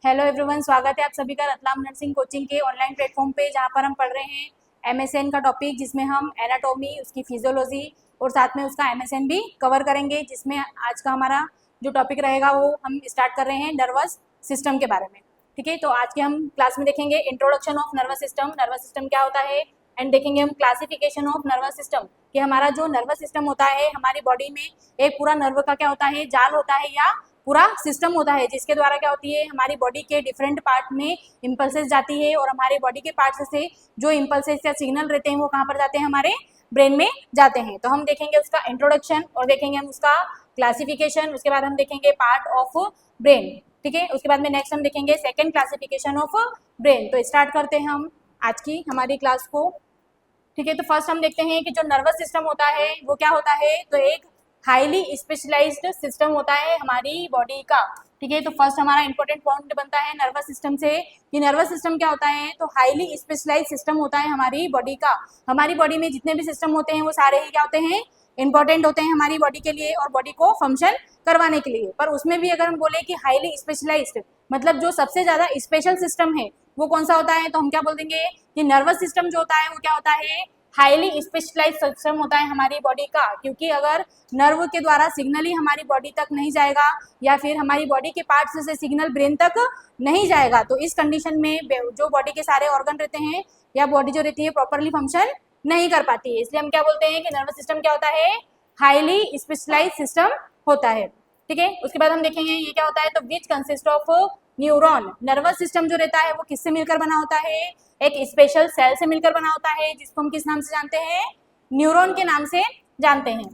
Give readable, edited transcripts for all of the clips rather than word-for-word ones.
Hello everyone, स्वागत है आप सभी का रतलाम नर्सिंग कोचिंग के ऑनलाइन प्लेटफॉर्म पे, जहां पर हम पढ़ रहे हैं एमएसएन का टॉपिक, जिसमें हम एनाटॉमी, उसकी फिजियोलॉजी और साथ में उसका एमएसएन भी कवर करेंगे। जिसमें आज का हमारा जो टॉपिक रहेगा वो हम स्टार्ट कर रहे हैं नर्वस सिस्टम के बारे में। ठीक है, तो आज के हम क्लास में देखेंगे इंट्रोडक्शन ऑफ नर्वस सिस्टम क्या होता है, एंड देखेंगे हम क्लासिफिकेशन ऑफ नर्वस सिस्टम कि हमारा जो नर्वस सिस्टम होता है हमारी बॉडी में एक पूरा नर्व का क्या होता है, जाल होता है या पूरा सिस्टम होता है, जिसके द्वारा क्या होती है हमारी बॉडी के डिफरेंट पार्ट में इम्पल्सेस जाती है और हमारे बॉडी के पार्ट्स से जो इम्पल्सेस या सिग्नल रहते हैं वो कहाँ पर जाते हैं, हमारे ब्रेन में जाते हैं। तो हम देखेंगे उसका इंट्रोडक्शन और देखेंगे हम उसका क्लासिफिकेशन। उसके बाद हम देखेंगे पार्ट ऑफ ब्रेन। ठीक है, उसके बाद में नेक्स्ट हम देखेंगे सेकेंड क्लासिफिकेशन ऑफ ब्रेन। तो स्टार्ट करते हैं हम आज की हमारी क्लास को। ठीक है, तो फर्स्ट हम देखते हैं कि जो नर्वस सिस्टम होता है वो क्या होता है, तो एक हाईली स्पेशलाइज्ड सिस्टम होता है हमारी बॉडी का। ठीक है, तो फर्स्ट हमारा इंपॉर्टेंट पॉइंट बनता है नर्वस सिस्टम से कि नर्वस सिस्टम क्या होता है, तो हाईली स्पेशलाइज्ड सिस्टम होता है हमारी बॉडी का। हमारी बॉडी में जितने भी सिस्टम होते हैं वो सारे ही क्या होते हैं, इंपॉर्टेंट होते हैं हमारी बॉडी के लिए और बॉडी को फंक्शन करवाने के लिए। पर उसमें भी अगर हम बोले कि हाईली स्पेशलाइज्ड मतलब जो सबसे ज्यादा स्पेशल सिस्टम है वो कौन सा होता है, तो हम क्या बोल देंगे कि नर्वस सिस्टम जो होता है वो क्या होता है, हाईली स्पेशलाइज्ड सिस्टम होता है हमारी बॉडी का। क्योंकि अगर नर्व के द्वारा सिग्नल ही हमारी बॉडी तक नहीं जाएगा या फिर हमारी बॉडी के पार्ट्स से सिग्नल ब्रेन तक नहीं जाएगा, तो इस कंडीशन में जो बॉडी के सारे ऑर्गन रहते हैं या बॉडी जो रहती है प्रॉपरली फंक्शन नहीं कर पाती है। इसलिए हम क्या बोलते हैं कि नर्वस सिस्टम क्या होता है, हाईली स्पेशलाइज्ड सिस्टम होता है। ठीक है, उसके बाद हम देखेंगे ये क्या होता है, तो which consist of neuron. Nervous system जो रहता है वो किससे मिलकर बना होता है, एक स्पेशल सेल से मिलकर बना होता है, जिसको हम किस नाम से जानते हैं, न्यूरॉन के नाम से जानते हैं।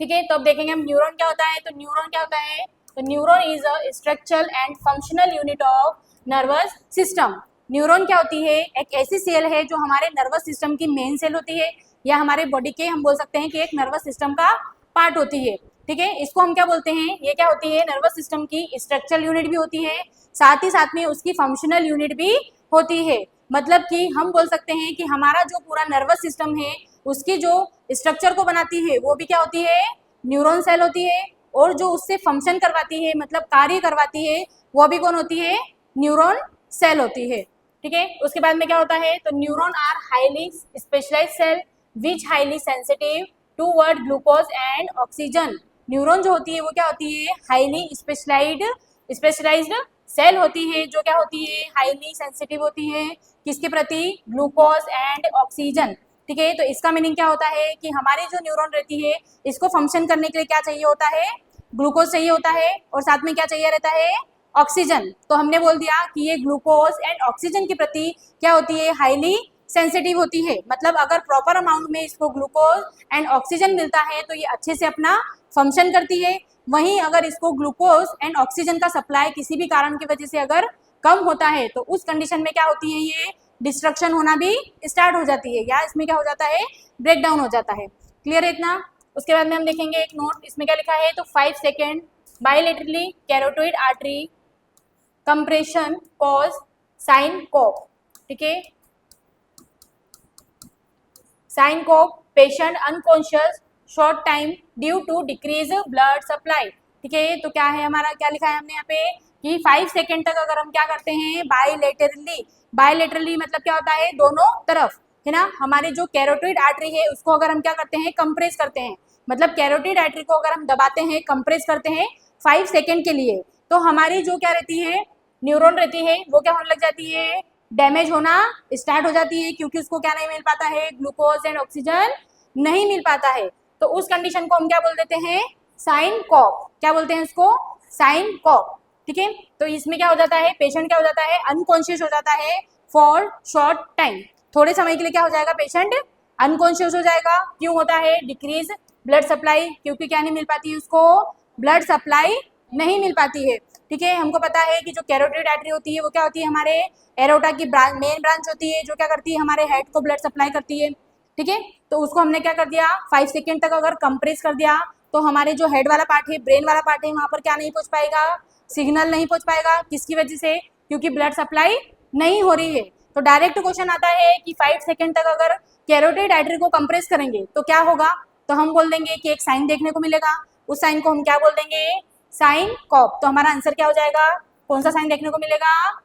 ठीक है, तो अब देखेंगे हम न्यूरॉन क्या होता है। तो न्यूरॉन क्या होता है, तो neuron is a structural and functional unit of nervous system. Neuron क्या होती है, एक ऐसी सेल है जो हमारे नर्वस सिस्टम की मेन सेल होती है या हमारे बॉडी के हम बोल सकते हैं कि एक नर्वस सिस्टम का पार्ट होती है। ठीक है, इसको हम क्या बोलते हैं, ये क्या होती है, नर्वस सिस्टम की स्ट्रक्चरल यूनिट भी होती है, साथ ही साथ में उसकी फंक्शनल यूनिट भी होती है। मतलब कि हम बोल सकते हैं कि हमारा जो पूरा नर्वस सिस्टम है उसकी जो स्ट्रक्चर को बनाती है वो भी क्या होती है, न्यूरॉन सेल होती है, और जो उससे फंक्शन करवाती है मतलब कार्य करवाती है वो भी कौन होती है, न्यूरॉन सेल होती है। ठीक है, उसके बाद में क्या होता है, तो neuron are highly specialised cell which highly sensitive toward glucose and oxygen. Neuron जो होती है वो क्या होती है, हाईली स्पेशलाइज्ड सेल होती है जो क्या होती है, हाईली सेंसिटिव होती है किसके प्रति, ग्लूकोज एंड ऑक्सीजन। ठीक है, तो इसका मीनिंग क्या होता है कि हमारी जो न्यूरॉन रहती है इसको फंक्शन करने के लिए क्या चाहिए होता है, ग्लूकोज चाहिए होता है और साथ में क्या चाहिए रहता है, ऑक्सीजन। तो हमने बोल दिया कि ये ग्लूकोज एंड ऑक्सीजन के प्रति क्या होती है, हाईली सेंसिटिव होती है। मतलब अगर प्रॉपर अमाउंट में इसको ग्लूकोज एंड ऑक्सीजन मिलता है तो ये अच्छे से अपना फंक्शन करती है। वहीं अगर इसको ग्लूकोज एंड ऑक्सीजन का सप्लाई किसी भी कारण की वजह से अगर कम होता है तो उस कंडीशन में क्या होती है, ये डिस्ट्रक्शन होना भी स्टार्ट हो जाती है या इसमें क्या हो जाता है, ब्रेक डाउन हो जाता है। क्लियर है इतना। उसके बाद में हम देखेंगे एक नोट, इसमें क्या लिखा है, तो 5 second bilaterally carotid artery compression cause syncope. ठीक है, syncope patient unconscious short time due to decrease blood supply. ठीक है, तो क्या है हमारा, क्या लिखा है हमने यहाँ पे कि 5 सेकेंड तक अगर हम क्या करते हैं, बायलेटरली मतलब क्या होता है, दोनों तरफ है ना, हमारी जो कैरोटिड आर्टरी है उसको अगर हम क्या करते हैं, कंप्रेस करते हैं। मतलब कैरोटिड आर्टरी को अगर हम दबाते हैं, कंप्रेस करते हैं 5 सेकेंड के लिए, तो हमारी जो क्या रहती है, न्यूरॉन रहती है वो क्या होने लग जाती है, डैमेज होना स्टार्ट हो जाती है, क्योंकि उसको क्या नहीं मिल पाता है, ग्लूकोज एंड ऑक्सीजन नहीं मिल पाता है। तो उस कंडीशन को हम क्या बोल देते हैं, साइन कॉप। क्या बोलते हैं इसको, साइन कॉप। ठीक है, तो इसमें क्या हो जाता है, पेशेंट क्या हो जाता है, अनकॉन्शियस हो जाता है फॉर शॉर्ट टाइम। थोड़े समय के लिए क्या हो जाएगा, पेशेंट अनकॉन्शियस हो जाएगा। क्यों होता है, डिक्रीज ब्लड सप्लाई, क्योंकि क्या नहीं मिल पाती है उसको, ब्लड सप्लाई नहीं मिल पाती है। ठीक है, हमको पता है कि जो कैरोटिड आर्टरी होती है वो क्या होती है, हमारे एरोटा की मेन ब्रांच होती है जो क्या करती है, हमारे हेड को ब्लड सप्लाई करती है। ठीक है, तो उसको हमने क्या कर दिया, 5 सेकेंड तक अगर कंप्रेस कर दिया तो हमारे जो हेड वाला पार्ट है, ब्रेन वाला पार्ट है, वहां पर क्या नहीं पहुंच पाएगा, सिग्नल नहीं पहुंच पाएगा। किसकी वजह से, क्योंकि ब्लड सप्लाई नहीं हो रही है। तो डायरेक्ट क्वेश्चन आता है कि 5 सेकेंड तक अगर कैरोटिड आर्टरी को कंप्रेस करेंगे तो क्या होगा, तो हम बोल देंगे कि एक साइन देखने को मिलेगा, उस साइन को हम क्या बोल देंगे, साइन कॉप। तो हमारा आंसर क्या हो जाएगा, कौन सा साइन देखने को मिलेगा?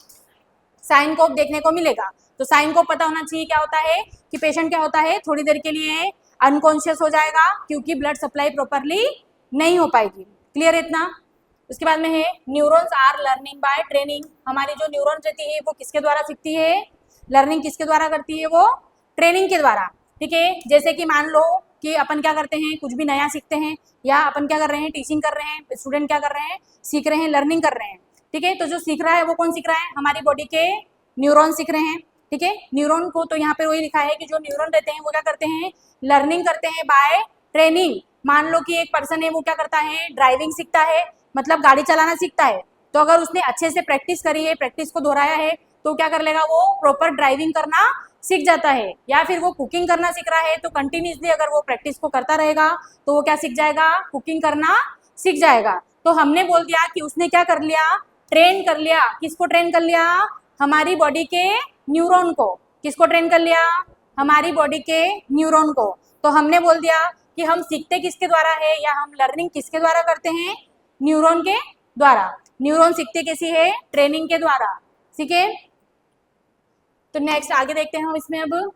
साइन कोप देखने को मिलेगा। तो साइन कोप पता होना चाहिए क्या होता है कि पेशेंट क्या होता है, थोड़ी देर के लिए अनकॉन्शियस हो जाएगा क्योंकि ब्लड सप्लाई प्रॉपरली नहीं हो पाएगी। क्लियर है इतना? उसके बाद में है neurons are learning by training. हमारी जो न्यूरॉन्स रहती है वो किसके द्वारा सीखती है? लर्निंग किसके द्वारा करती है? वो ट्रेनिंग के द्वारा। ठीक है, जैसे कि मान लो कि अपन क्या करते हैं, कुछ भी नया सीखते हैं या अपन क्या कर रहे हैं, टीचिंग कर रहे हैं, स्टूडेंट क्या कर रहे हैं, सीख रहे हैं, लर्निंग कर रहे हैं। ठीक है, तो जो सीख रहा है वो कौन सीख रहा है? हमारी बॉडी के न्यूरॉन सीख रहे हैं। ठीक है, न्यूरॉन को तो यहाँ पे वही लिखा है कि जो न्यूरॉन रहते हैं वो क्या करते हैं, लर्निंग करते हैं बाय ट्रेनिंग। मान लो कि एक पर्सन है वो क्या करता है, ड्राइविंग सीखता है, मतलब गाड़ी चलाना सीखता है। तो अगर उसने अच्छे से प्रैक्टिस करी है, प्रैक्टिस को दोहराया है, तो क्या कर लेगा, वो प्रॉपर ड्राइविंग करना सीख जाता है। या फिर वो कुकिंग करना सीख रहा है, तो कंटिन्यूसली अगर वो प्रैक्टिस को करता रहेगा तो वो क्या सीख जाएगा, कुकिंग करना सीख जाएगा। तो हमने बोल दिया कि उसने क्या कर लिया, ट्रेन कर लिया। किसको ट्रेन कर लिया? हमारी बॉडी के न्यूरॉन को। किसको ट्रेन कर लिया? हमारी बॉडी के न्यूरॉन को। तो हमने बोल दिया कि हम सीखते किसके द्वारा है या हम लर्निंग किसके द्वारा करते हैं? न्यूरॉन के द्वारा। न्यूरॉन सीखते कैसी है? ट्रेनिंग के द्वारा। ठीक है, तो नेक्स्ट आगे देखते हैं हम इसमें अब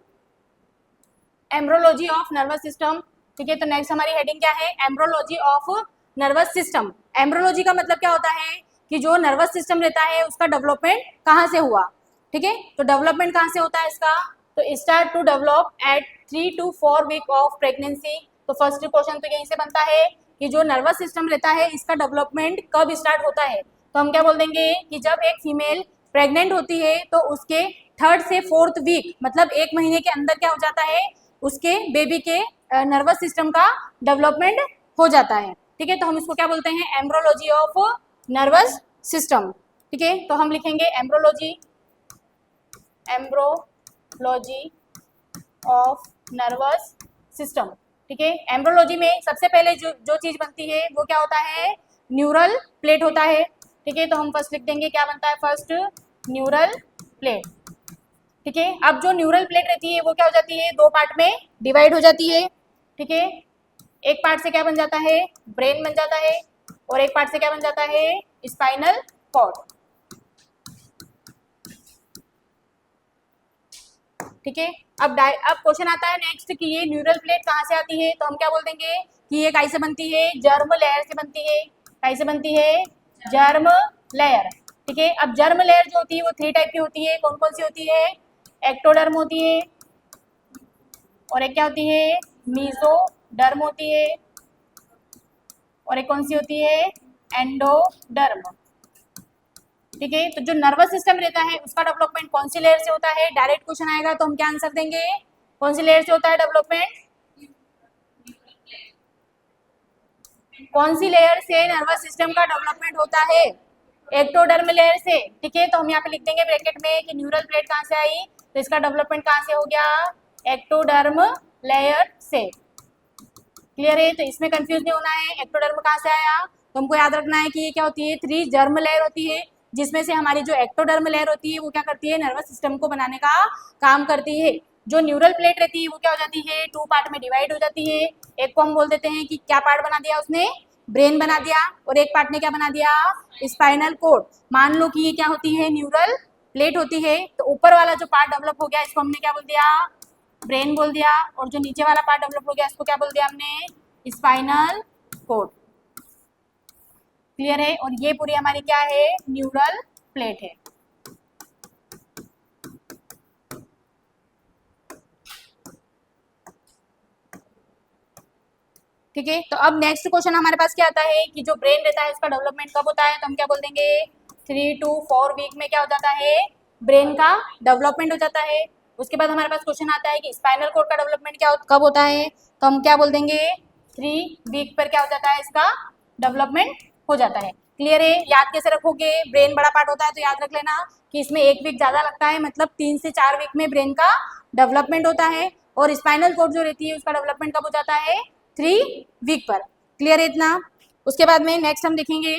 एम्ब्रोलॉजी ऑफ नर्वस सिस्टम। ठीक है, तो नेक्स्ट हमारी हेडिंग क्या है? Embryology of nervous system. Embryology का मतलब क्या होता है कि जो नर्वस सिस्टम रहता है उसका डेवलपमेंट कहाँ से हुआ। ठीक है, तो डेवलपमेंट कहाँ से होता है इसका? तो start to develop at 3 to 4 week of pregnancy. तो फर्स्ट क्वेश्चन तो यहीं से बनता है कि जो नर्वस सिस्टम रहता है इसका डेवलपमेंट कब स्टार्ट होता है। तो हम क्या बोल देंगे कि जब एक फीमेल प्रेग्नेंट होती है तो उसके 3rd से 4th वीक, मतलब 1 महीने के अंदर क्या हो जाता है, उसके बेबी के नर्वस सिस्टम का डेवलपमेंट हो जाता है। ठीक है, तो हम इसको क्या बोलते हैं? Embryology of nervous system. ठीक है, तो हम लिखेंगे embryology, embryology of nervous system. ठीक है, एम्ब्रोलॉजी में सबसे पहले जो चीज बनती है वो क्या होता है? न्यूरल प्लेट होता है। ठीक है, तो हम फर्स्ट लिख देंगे क्या बनता है, फर्स्ट न्यूरल प्लेट। ठीक है, अब जो न्यूरल प्लेट रहती है वो क्या हो जाती है, 2 पार्ट में डिवाइड हो जाती है। ठीक है, एक पार्ट से क्या बन जाता है, ब्रेन बन जाता है, और एक पार्ट से क्या बन जाता है, स्पाइनल कॉर्ड। ठीक है, अब क्वेश्चन आता है नेक्स्ट कि ये न्यूरल प्लेट कहाँ से आती है। तो हम क्या बोल देंगे कि ये कैसे बनती है, जर्म लेयर से बनती है। कैसे बनती है? Germ layer. ठीक है, अब जर्म लेयर जो होती है वो 3 टाइप की होती है। कौन कौन सी होती है? एक्टोडर्म होती है, और एक क्या होती है, मीजोडर्म होती है, और एक कौन सी होती है, एंडोडर्म। ठीक है, तो जो नर्वस सिस्टम रहता है उसका डेवलपमेंट कौन सी लेयर से होता है? डायरेक्ट क्वेश्चन आएगा तो हम क्या आंसर देंगे, कौन सी लेयर से होता है डेवलपमेंट? कौन सी लेयर से नर्वस सिस्टम का डेवलपमेंट होता है? एक्टोडर्म लेयर से। ठीक है, तो हम यहाँ पे लिख देंगे ब्रैकेट में कि न्यूरल प्लेट कहाँ से आई, तो इसका डेवलपमेंट कहाँ से हो गया, एक्टोडर्म लेयर से। क्लियर है, तो इसमें कंफ्यूज नहीं होना है, एक्टोडर्म कहाँ से आया। तो हमको याद रखना है कि ये क्या होती है, 3 जर्म लेयर होती है, जिसमें से हमारी जो एक्टोडर्म लेयर होती है वो क्या करती है, नर्वस सिस्टम को बनाने का काम करती है। जो न्यूरल प्लेट रहती है वो क्या हो जाती है, 2 पार्ट में डिवाइड हो जाती है। एक को हम बोल देते हैं कि क्या पार्ट बना दिया उसने, ब्रेन बना दिया, और एक पार्ट ने क्या बना दिया, स्पाइनल कोड। मान लो कि ये क्या होती है, न्यूरल प्लेट होती है, तो ऊपर वाला जो पार्ट डेवलप हो गया इसको हमने क्या बोल दिया, ब्रेन बोल दिया, और जो नीचे वाला पार्ट डेवलप हो गया इसको क्या बोल दिया हमने, स्पाइनल कोड। क्लियर है, और ये पूरी हमारी क्या है, न्यूरल प्लेट है। ठीक है, तो अब नेक्स्ट क्वेश्चन हमारे पास क्या आता है कि जो ब्रेन रहता है उसका डेवलपमेंट कब होता है, तो हम क्या बोल देंगे 3 to 4 वीक में क्या हो जाता है, ब्रेन का डेवलपमेंट हो जाता है। उसके बाद हमारे पास क्वेश्चन आता है कि स्पाइनल कोड का डेवलपमेंट कब होता है, तो हम क्या बोल देंगे 3 वीक पर क्या हो जाता है, इसका डेवलपमेंट हो जाता है। क्लियर है, याद कैसे रखोगे, ब्रेन बड़ा पार्ट होता है तो याद रख लेना कि इसमें 1 वीक ज्यादा लगता है, मतलब 3 से 4 वीक में ब्रेन का डेवलपमेंट होता है, और स्पाइनल कोड जो रहती है उसका डेवलपमेंट कब हो जाता है, 3 वीक पर। क्लियर है इतना। उसके बाद में नेक्स्ट हम देखेंगे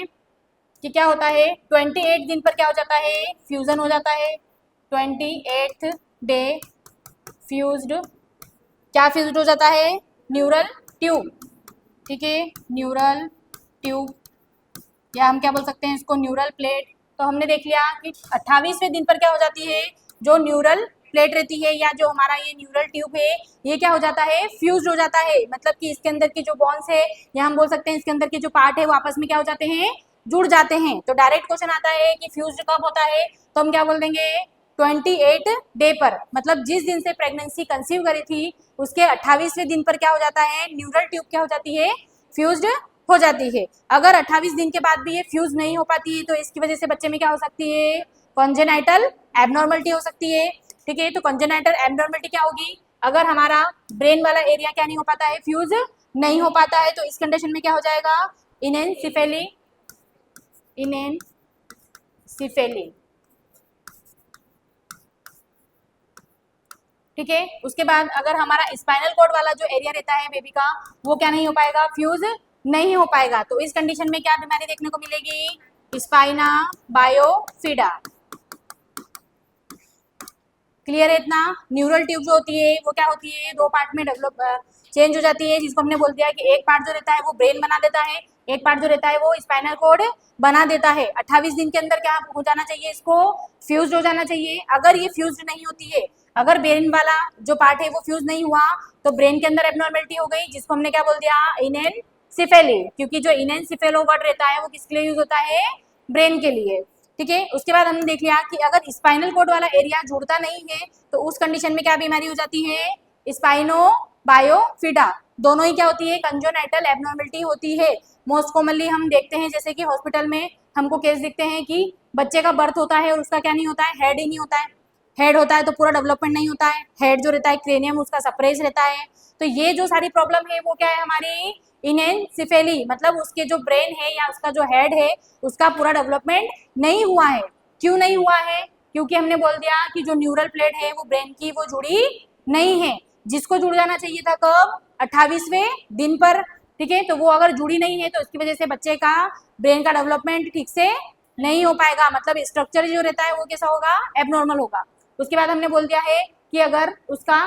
कि क्या होता है, 28 दिन पर क्या हो जाता है, फ्यूजन हो जाता है। 28th डे फ्यूज्ड, क्या फ्यूज्ड हो जाता है, न्यूरल ट्यूब। ठीक है, न्यूरल ट्यूब, या हम क्या बोल सकते हैं इसको, न्यूरल प्लेट। तो हमने देख लिया कि 28वें दिन पर क्या हो जाती है, जो न्यूरल प्लेट रहती है या जो हमारा ये न्यूरल ट्यूब है ये क्या हो जाता है, फ्यूज हो जाता है। मतलब कि इसके अंदर की जो बॉन्स है या हम बोल सकते हैं इसके अंदर के जो पार्ट है वो आपस में क्या हो जाते हैं, जुड़ जाते हैं। तो डायरेक्ट क्वेश्चन आता है कि फ्यूज कब होता है, तो हम क्या बोल देंगे 28 डे पर, मतलब जिस दिन से प्रेगनेंसी कंसीव करी थी उसके 28वें दिन पर क्या हो जाता है, न्यूरल ट्यूब क्या हो जाती है, फ्यूज्ड हो जाती है। अगर 28 दिन के बाद भी ये फ्यूज नहीं हो पाती है तो इसकी वजह से बच्चे में क्या हो सकती है, कॉन्जेनाइटल एबनॉर्मलिटी हो सकती है। ठीक है, तो कॉन्जेनाइटल एबनॉर्मलिटी क्या होगी, अगर हमारा ब्रेन वाला एरिया क्या नहीं हो पाता है, फ्यूज नहीं हो पाता है, तो इस कंडीशन में क्या हो जाएगा, इनेनसिफेली, इनेनसिफेली। ठीक है, उसके बाद अगर हमारा स्पाइनल कॉर्ड वाला जो एरिया रहता है बेबी का वो क्या नहीं हो पाएगा, फ्यूज नहीं हो पाएगा। तो इस कंडीशन में क्या बीमारी देखने को मिलेगी, स्पाइना बायोफिडा। क्लियर है इतना। न्यूरल ट्यूब जो होती है वो क्या होती है, दो पार्ट में डेवलप चेंज हो जाती है, जिसको हमने बोल दिया कि एक पार्ट जो रहता है वो ब्रेन बना देता है, एक पार्ट जो रहता है वो स्पाइनल कॉर्ड बना देता है। 28 दिन के अंदर क्या हो जाना चाहिए, इसको फ्यूज हो जाना चाहिए। अगर ये फ्यूज नहीं होती है, अगर ब्रेन वाला जो पार्ट है वो फ्यूज नहीं हुआ तो ब्रेन के अंदर एबनॉर्मेलिटी हो गई, जिसको हमने क्या बोल दिया, इनेनसिफेली। क्योंकि जो इनेनसिफेलो वर्ड रहता है वो किसके लिए यूज होता है, ब्रेन के लिए। ठीक है, उसके बाद हमने देख लिया कि अगर स्पाइनल कोड वाला एरिया जुड़ता नहीं है तो उस कंडीशन में क्या बीमारी हो जाती है, स्पाइनो बायोफिडा। दोनों ही क्या होती है, कंजोनाइटल एबनॉर्मलिटी होती है। मोस्ट कॉमनली हम देखते हैं जैसे कि हॉस्पिटल में हमको केस दिखते हैं कि बच्चे का बर्थ होता है और उसका क्या नहीं होता है, हेड ही नहीं होता है। हेड होता है तो पूरा डेवलपमेंट नहीं होता है, हेड जो रहता है क्रेनियम उसका सप्रेस रहता है। तो ये जो सारी प्रॉब्लम है वो क्या है हमारी, इनेनसिफेली, मतलब उसके जो ब्रेन है या उसका जो हेड है उसका पूरा डेवलपमेंट नहीं हुआ है। क्यों नहीं हुआ है, क्योंकि हमने बोल दिया कि जो न्यूरल प्लेट है वो ब्रेन की वो जुड़ी नहीं है, जिसको जुड़ जाना चाहिए था कब, 28वें दिन पर। ठीक है, तो वो अगर जुड़ी नहीं है तो इसकी वजह से बच्चे का ब्रेन का डेवलपमेंट ठीक से नहीं हो पाएगा, मतलब स्ट्रक्चर जो रहता है वो कैसा होगा, एबनॉर्मल होगा। उसके बाद हमने बोल दिया है कि अगर उसका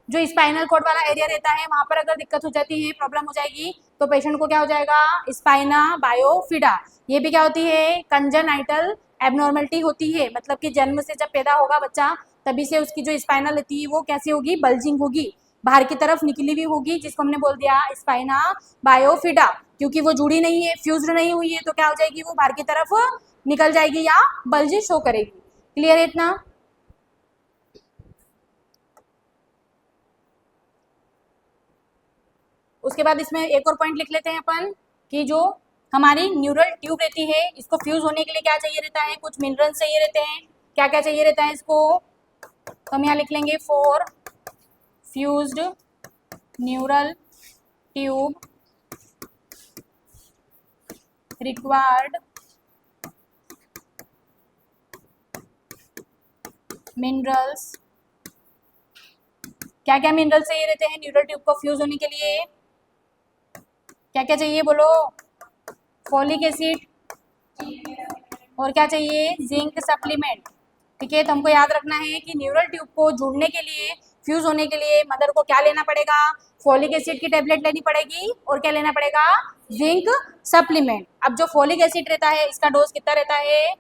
जो स्पाइनल कॉर्ड वाला एरिया रहता है वहां पर अगर दिक्कत हो जाती है, प्रॉब्लम हो जाएगी, तो पेशेंट को क्या हो जाएगा, स्पाइना बायोफिडा। ये भी क्या होती है, कंजनाइटल एबनॉर्मलिटी होती है। मतलब कि जन्म से जब पैदा होगा बच्चा तभी से उसकी जो स्पाइनल रहती है वो कैसी होगी, बल्जिंग होगी, बाहर की तरफ निकली हुई होगी, जिसको हमने बोल दिया स्पाइना बायोफिडा। क्योंकि वो जुड़ी नहीं है, फ्यूज्ड नहीं हुई है, तो क्या हो जाएगी, वो बाहर की तरफ निकल जाएगी या बल्ज शो करेगी। क्लियर है इतना। उसके बाद इसमें एक और पॉइंट लिख लेते हैं अपन कि जो हमारी न्यूरल ट्यूब रहती है इसको फ्यूज होने के लिए क्या चाहिए रहता है, कुछ मिनरल्स चाहिए रहते हैं। क्या क्या चाहिए रहता है इसको, तो हम यहाँ लिख लेंगे for fused neural tube required minerals. क्या क्या मिनरल्स चाहिए रहते हैं न्यूरल ट्यूब को फ्यूज होने के लिए, क्या क्या चाहिए बोलो, फॉलिक एसिड और क्या चाहिए, जिंक सप्लीमेंट। ठीक है, तो हमको याद रखना है कि न्यूरल ट्यूब को जुड़ने के लिए, फ्यूज होने के लिए मदर को क्या लेना पड़ेगा, फॉलिक एसिड की टेबलेट लेनी पड़ेगी और क्या लेना पड़ेगा, जिंक सप्लीमेंट। अब जो फॉलिक एसिड रहता है इसका डोज कितना रहता है,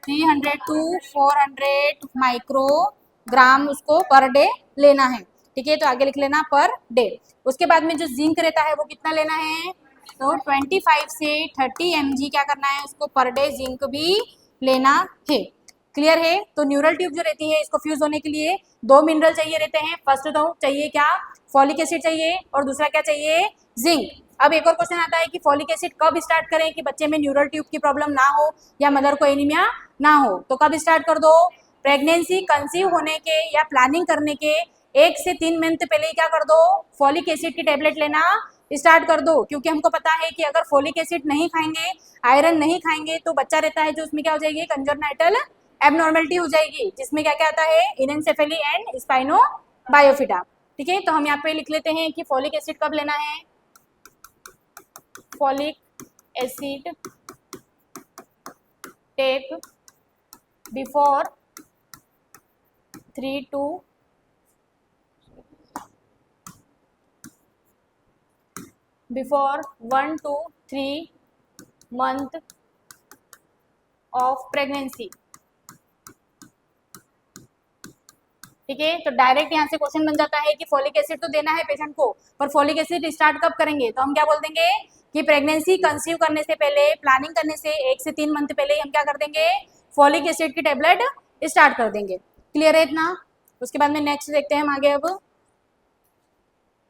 300 टू 400 माइक्रोग्राम उसको पर डे लेना है। ठीक है, तो आगे लिख लेना पर डे। उसके बाद में जो जिंक रहता है वो कितना लेना है, तो 25 से 30 mg क्या करना है उसको पर डे जिंक भी लेना है। क्लियर है। तो न्यूरल ट्यूब जो रहती है इसको फ्यूज होने के लिए दो मिनरल चाहिए रहते हैं। फर्स्ट तो चाहिए क्या, फॉलिक एसिड चाहिए और दूसरा क्या चाहिए, जिंक। अब एक और क्वेश्चन आता है कि फॉलिक एसिड कब स्टार्ट करें कि बच्चे में न्यूरल ट्यूब की प्रॉब्लम ना हो या मदर को एनीमिया ना हो, तो कब स्टार्ट कर दो, प्रेगनेंसी कंसीव होने के या प्लानिंग करने के 1 से 3 मंथ पहले ही क्या कर दो, फॉलिक एसिड की टेबलेट लेना स्टार्ट कर दो। क्योंकि हमको पता है कि अगर फॉलिक एसिड नहीं खाएंगे, आयरन नहीं खाएंगे, तो बच्चा रहता है जो उसमें क्या हो जाएगी, कंजर्नाइटल एबनॉर्मलिटी हो जाएगी, जिसमें क्या क्या आता है, इनेंसेफेली एंड स्पाइनो बायोफिटा। ठीक है, तो हम यहाँ पे लिख लेते हैं कि फॉलिक एसिड कब लेना है, folic acid take before 3 to 1 to 3 month of pregnancy. ठीक है, तो डायरेक्ट यहाँ से क्वेश्चन बन जाता है कि फॉलिक एसिड तो देना है पेशेंट को, पर फॉलिक एसिड स्टार्ट कब करेंगे, तो हम क्या बोल देंगे कि प्रेगनेंसी कंसीव करने से पहले, प्लानिंग करने से 1 से 3 मंथ पहले ही हम क्या कर देंगे, फॉलिक एसिड की टेबलेट स्टार्ट कर देंगे। क्लियर है इतना? उसके बाद में नेक्स्ट देखते हैं हम आगे अब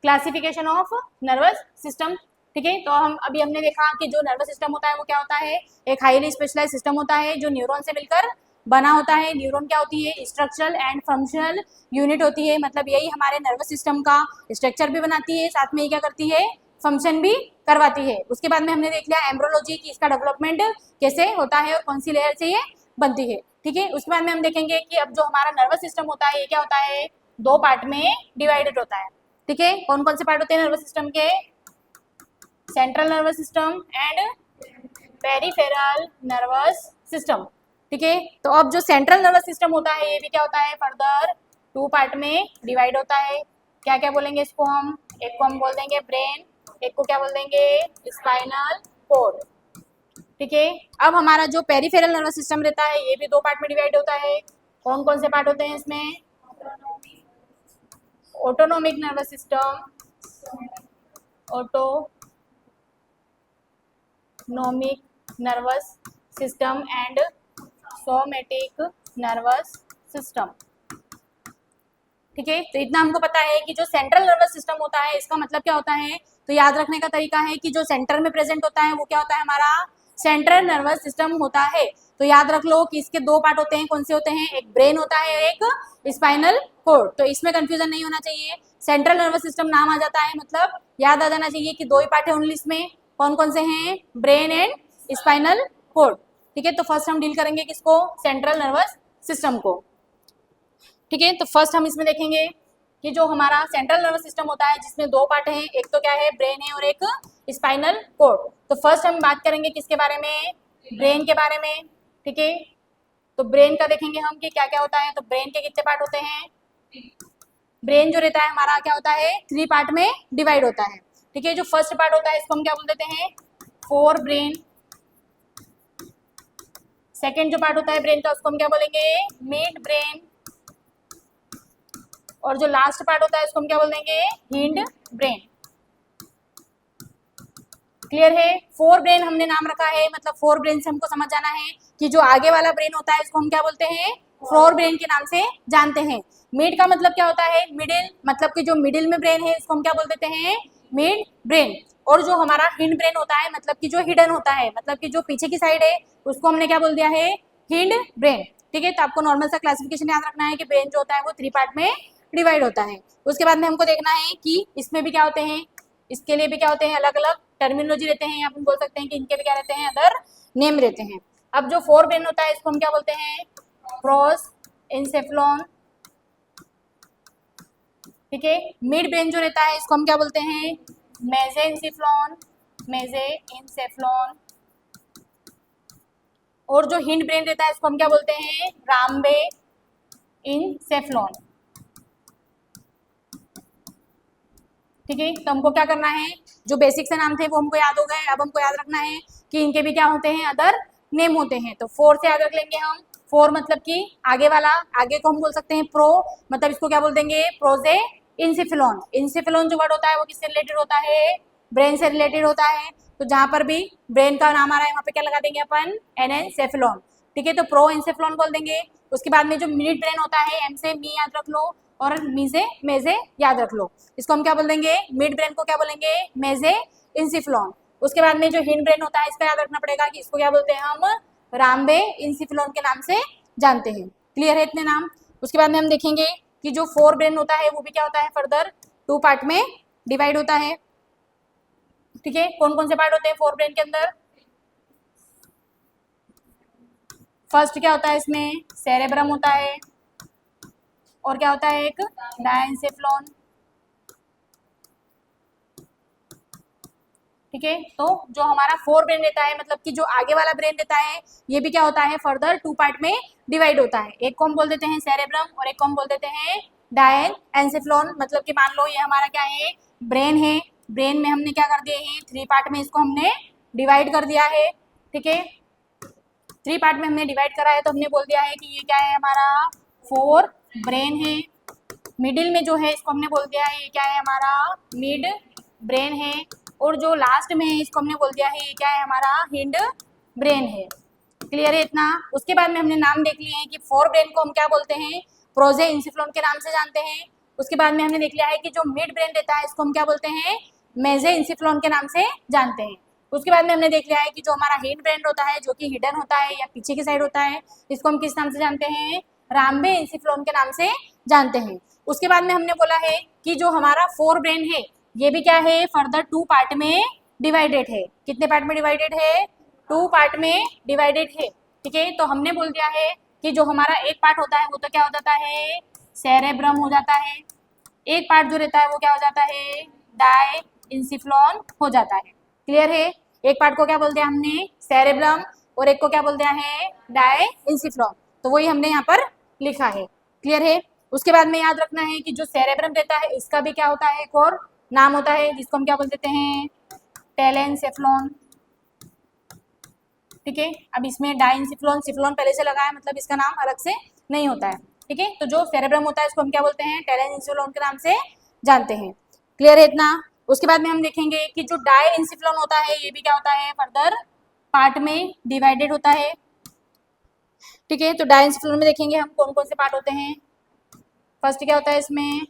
क्लासिफिकेशन ऑफ नर्वस सिस्टम। ठीक है, तो हमने देखा कि जो नर्वस सिस्टम होता है वो क्या होता है, एक हाईली स्पेशलाइज सिस्टम होता है जो न्यूरॉन से मिलकर बना होता है। न्यूरॉन क्या होती है, स्ट्रक्चरल एंड फंक्शनल यूनिट होती है, मतलब यही हमारे नर्वस सिस्टम का स्ट्रक्चर भी बनाती है, साथ में ये क्या करती है, फंक्शन भी करवाती है। उसके बाद में हमने देख लिया एम्ब्रोलॉजी की, इसका डेवलपमेंट कैसे होता है और कौन सी लेयर से ये बनती है। ठीक है, उसके बाद में हम देखेंगे कि अब जो हमारा नर्वस सिस्टम होता है ये क्या होता है, 2 पार्ट में डिवाइडेड होता है। ठीक है, कौन कौन से पार्ट होते हैं नर्वस सिस्टम के, central nervous system and peripheral nervous system. ठीक है, तो अब जो सेंट्रल नर्वस सिस्टम होता है ये भी क्या होता है, फर्दर 2 पार्ट में डिवाइड होता है। क्या क्या बोलेंगे इसको हम, एक को हम बोल देंगे ब्रेन, एक को क्या बोल देंगे, स्पाइनल कॉर्ड। ठीक है, अब हमारा जो पेरिफेरल नर्वस सिस्टम रहता है ये भी 2 पार्ट में डिवाइड होता है। कौन कौन से पार्ट होते हैं इसमें, autonomic nervous system, autonomic nervous system and somatic nervous system. ठीक है, तो इतना हमको पता है कि जो सेंट्रल नर्वस सिस्टम होता है इसका मतलब क्या होता है, तो याद रखने का तरीका है कि जो सेंटर में प्रेजेंट होता है वो क्या होता है, हमारा सेंट्रल नर्वस सिस्टम होता है। तो याद रख लो कि इसके 2 पार्ट होते हैं, कौन से होते हैं, एक ब्रेन होता है, एक स्पाइनल कॉर्ड। तो इसमें कंफ्यूजन नहीं होना चाहिए, सेंट्रल नर्वस सिस्टम नाम आ जाता है मतलब याद आ जाना चाहिए कि 2 ही पार्ट है ओनली, इसमें कौन कौन से हैं, ब्रेन एंड स्पाइनल कॉर्ड। ठीक है, तो फर्स्ट हम डील करेंगे किसको, सेंट्रल नर्वस सिस्टम को। ठीक है, तो फर्स्ट हम इसमें देखेंगे कि जो हमारा सेंट्रल नर्वस सिस्टम होता है जिसमें 2 पार्ट हैं, एक तो क्या है, ब्रेन है और एक स्पाइनल कॉर्ड। तो फर्स्ट हम बात करेंगे किसके बारे में, ब्रेन के बारे में। ठीक है, तो ब्रेन का देखेंगे हम कि क्या क्या होता है। तो ब्रेन के कितने पार्ट होते हैं, ब्रेन जो रहता है हमारा क्या होता है, 3 पार्ट में डिवाइड होता है। ठीक है, जो फर्स्ट पार्ट होता है इसको हम क्या बोल देते हैं, फोर ब्रेन। सेकेंड जो पार्ट होता है ब्रेन का उसको हम क्या बोलेंगे, मिड ब्रेन। और जो लास्ट पार्ट होता है उसको हम क्या बोल देंगे, हिंड ब्रेन। क्लियर है, 4 ब्रेन हमने नाम रखा है, मतलब 4 ब्रेन से हमको समझ जाना है कि जो आगे वाला ब्रेन होता है इसको हम क्या बोलते हैं, 4 ब्रेन के नाम से जानते हैं। मिड का मतलब क्या होता है, मिडिल, मतलब कि जो मिडिल में ब्रेन है इसको हम क्या बोल देते हैं, मिड ब्रेन। और जो हमारा हिंड ब्रेन होता है, मतलब कि जो हिडन होता है, मतलब कि जो पीछे की साइड है उसको हमने क्या बोल दिया है, हिंड ब्रेन। ठीक है, तो आपको नॉर्मल सा क्लासिफिकेशन याद रखना है कि ब्रेन जो होता है वो 3 पार्ट में डिवाइड होता है। उसके बाद में हमको देखना है कि इसमें भी क्या होते हैं, इसके लिए भी क्या होते हैं, अलग अलग टर्मिनोलॉजी रहते हैं, आप बोल सकते हैं कि इनके भी क्या रहते हैं, अदर नेम रहते हैं। अब जो 4 ब्रेन होता है इसको हम क्या बोलते हैं, प्रोस इंसेफ्लॉन। ठीक है, मिड ब्रेन जो रहता है इसको हम क्या बोलते हैं, मेजे इंसेफ्लॉन, मेजे इंसेफ्लॉन। और जो हिंड ब्रेन रहता है इसको हम क्या बोलते हैं, राम्बे इंसेफ्लॉन। ठीक है, तो हमको क्या करना है, जो बेसिक से नाम थे वो हमको याद हो गए, अब हमको याद रखना है कि इनके भी क्या होते हैं, अदर नेम होते हैं। तो 4 से आगे रख लेंगे हम, 4 मतलब कि आगे वाला, आगे को हम बोल सकते हैं प्रो, मतलब इसको क्या बोल देंगे, प्रोजे इंसेफ्लॉन। इंसेफ्लॉन जो वर्ड होता है वो किससे रिलेटेड होता है, ब्रेन से रिलेटेड होता है। तो जहां पर भी ब्रेन का नाम आ रहा है वहां पे क्या लगा देंगे अपन, एनेसेफ्लॉन। ठीक है, तो प्रो इंसेफ्लॉन बोल देंगे। उसके बाद में जो मिड ब्रेन होता है, एम से मी याद रख लो और मी से मेजे याद रख लो, इसको हम क्या बोल देंगे, मिड ब्रेन को क्या बोलेंगे, मेजे इंसेफ्लॉन। उसके बाद में जो हिंड ब्रेन होता है इसका याद रखना पड़ेगा कि इसको क्या बोलते हैं हम, राम्बे इंसेफ्लॉन के नाम से जानते हैं। क्लियर है इतने नाम। उसके बाद में हम देखेंगे कि जो 4 ब्रेन होता है वो भी क्या होता है, फर्दर 2 पार्ट में डिवाइड होता है। ठीक है, कौन कौन से पार्ट होते हैं 4 ब्रेन के अंदर, फर्स्ट क्या होता है इसमें, सेरेब्रम होता है, और क्या होता है, एक डायंसेफ्लॉन। ठीक है, तो जो हमारा 4 ब्रेन रहता है, मतलब कि जो आगे वाला ब्रेन रहता है ये भी क्या होता है, फर्दर 2 पार्ट में डिवाइड होता है। एक को हम बोल देते हैं सेरेब्रम और एक को हम बोल देते हैं डायन एंसेफ्लॉन। मतलब कि मान लो ये हमारा क्या है, ब्रेन है, ब्रेन में हमने क्या कर दिए हैं, 3 पार्ट में इसको हमने डिवाइड कर दिया है। ठीक है, 3 पार्ट में हमने डिवाइड करा है, तो हमने बोल दिया है कि ये क्या है हमारा फोर ब्रेन है। मिडिल में जो है इसको हमने बोल दिया है ये क्या है हमारा मिड ब्रेन है, और जो लास्ट में है इसको हमने बोल दिया है ये क्या है हमारा हिंड ब्रेन है। क्लियर है इतना। उसके बाद में हमने नाम देख लिए हैं कि फोर ब्रेन को हम क्या बोलते हैं, प्रोजे इंसिफ्लोन के नाम से जानते हैं। उसके बाद में हमने देख लिया है कि जो मिड ब्रेन रहता है इसको हम क्या बोलते हैं, मेजे इंसिफ्लोन के नाम से जानते हैं। उसके बाद में हमने देख लिया है कि जो हमारा हिंड ब्रेन होता है जो कि हिडन होता है या पीछे की साइड होता है, इसको हम किस नाम से जानते हैं, रामबे इंसिफ्लोन के नाम से जानते हैं। उसके बाद में हमने बोला है कि जो हमारा फोर ब्रेन है ये भी क्या है, फर्दर 2 पार्ट में डिवाइडेड है। कितने पार्ट में डिवाइडेड है, 2 पार्ट में डिवाइडेड है। ठीक है, तो हमने बोल दिया है कि जो हमारा एक पार्ट होता है वो तो क्या हो जाता है, सेरेब्रम हो जाता है। एक पार्ट जो रहता है वो क्या हो जाता है, डाई इंसिफ्लोन हो जाता है। क्लियर है। एक पार्ट को क्या बोल दिया हमने, सेरेब्रम, और एक को क्या बोल दिया है, डाई इंसिफ्लोन। तो वही हमने यहाँ पर लिखा है। क्लियर है। उसके बाद में याद रखना है कि जो सेरेब्रम रहता है इसका भी क्या होता है, एक और नाम होता है जिसको हम क्या बोल देते हैं, टेलेनसेफ्लॉन। ठीक है, अब इसमें डाइंसिफ्लॉन, सिफ्लॉन पहले से लगा है मतलब इसका नाम अलग से नहीं होता है। ठीक है, तो जो सेरेब्रम होता है इसको हम क्या बोलते हैं, टेलेनसेफ्लॉन के नाम से जानते हैं। क्लियर है इतना। उसके बाद में हम देखेंगे कि जो डाइंसिफ्लॉन होता है ये भी क्या होता है, फर्दर पार्ट में डिवाइडेड होता है। ठीक है, तो डाइंसिफ्लॉन में देखेंगे हम कौन कौन से पार्ट होते हैं। फर्स्ट क्या होता है इसमें,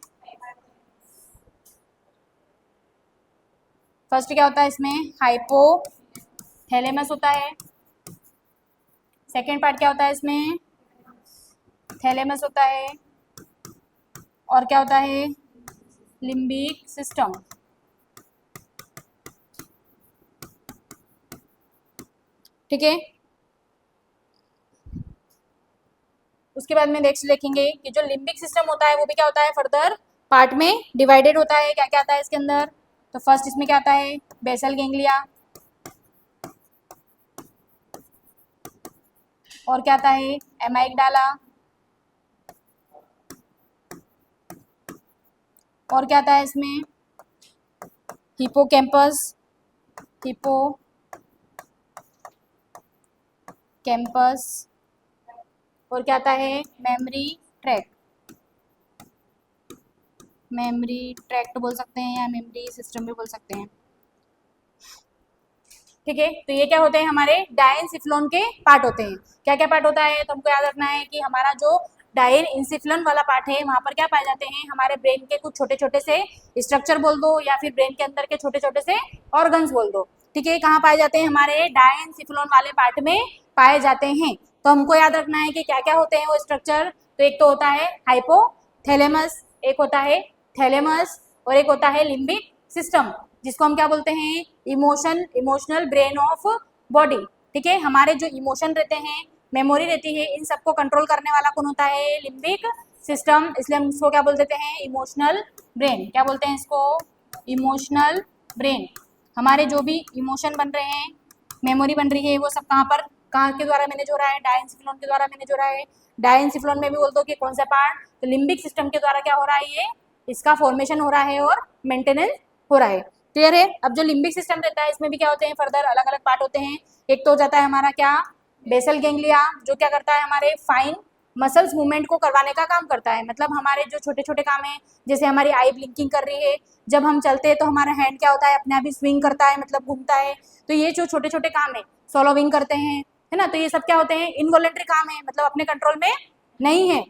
फर्स्ट क्या होता है इसमें, हाइपोथैलेमस होता है। सेकेंड पार्ट क्या होता है इसमें, थैलेमस होता है। और क्या होता है, लिम्बिक सिस्टम। ठीक है, उसके बाद में नेक्स्ट देखेंगे कि जो लिम्बिक सिस्टम होता है वो भी क्या होता है, फर्दर पार्ट में डिवाइडेड होता है। क्या क्या आता है इसके अंदर, तो फर्स्ट इसमें क्या आता है, बेसल गैंग्लिया। और क्या आता है, एमाइगडाला। और क्या आता है इसमें, हिपोकैम्पस, हिपोकैम्पस। और क्या आता है, मेमोरी ट्रैक्ट, मेमोरी ट्रैक्ट बोल सकते हैं या मेमोरी सिस्टम भी बोल सकते हैं। ठीक है, तो ये क्या होते हैं, हमारे डायनसिफ्लॉन के पार्ट होते हैं। क्या क्या पार्ट होता है, तो हमको याद रखना है कि हमारा जो डायन इंसिफ्लॉन वाला पार्ट है वहां पर क्या पाए जाते हैं, हमारे ब्रेन के कुछ छोटे छोटे से स्ट्रक्चर बोल दो या फिर ब्रेन के अंदर के छोटे छोटे से ऑर्गन्स बोल दो। ठीक है, कहाँ पाए जाते हैं, हमारे डायनसिफ्लॉन वाले पार्ट में पाए जाते हैं। तो हमको याद रखना है कि क्या क्या होते हैं वो स्ट्रक्चर। तो एक तो होता है हाइपोथैलेमस, एक होता है थैलेमस, और एक होता है लिम्बिक सिस्टम, जिसको हम क्या बोलते हैं, इमोशनल ब्रेन ऑफ बॉडी। ठीक है, हमारे जो इमोशन रहते हैं, मेमोरी रहती है, इन सबको कंट्रोल करने वाला कौन होता है, लिम्बिक सिस्टम। इसलिए हम इसको क्या बोल देते हैं, इमोशनल ब्रेन। क्या बोलते हैं इसको, इमोशनल ब्रेन। हमारे जो भी इमोशन बन रहे हैं, मेमोरी बन रही है, वो सब कहाँ के द्वारा मैनेज हो रहा है, डायनसिफ्लॉन के द्वारा मैनेज हो रहा है। डायनसिफ्लॉन में भी बोल दो कि कौन सा पार्ट, तो लिम्बिक सिस्टम के द्वारा क्या हो रहा है, ये इसका फॉर्मेशन हो रहा है और मेंटेनेंस हो रहा है। क्लियर है। अब जो लिम्बिक सिस्टम रहता है इसमें भी क्या होते हैं, फर्दर अलग अलग पार्ट होते हैं। एक तो हो जाता है हमारा क्या, बेसल गैंग्लिया, जो क्या करता है, हमारे फाइन मसल्स मूवमेंट को करवाने का काम करता है। मतलब हमारे जो छोटे छोटे काम है, जैसे हमारी आई ब्लिंकिंग कर रही है, जब हम चलते हैं तो हमारा हैंड क्या होता है, अपने आप ही स्विंग करता है, मतलब घूमता है। तो ये जो छोटे छोटे काम है, सोलोविंग करते हैं, है ना, तो ये सब क्या होते हैं, इनवॉलेंट्री काम है, मतलब अपने कंट्रोल में नहीं है।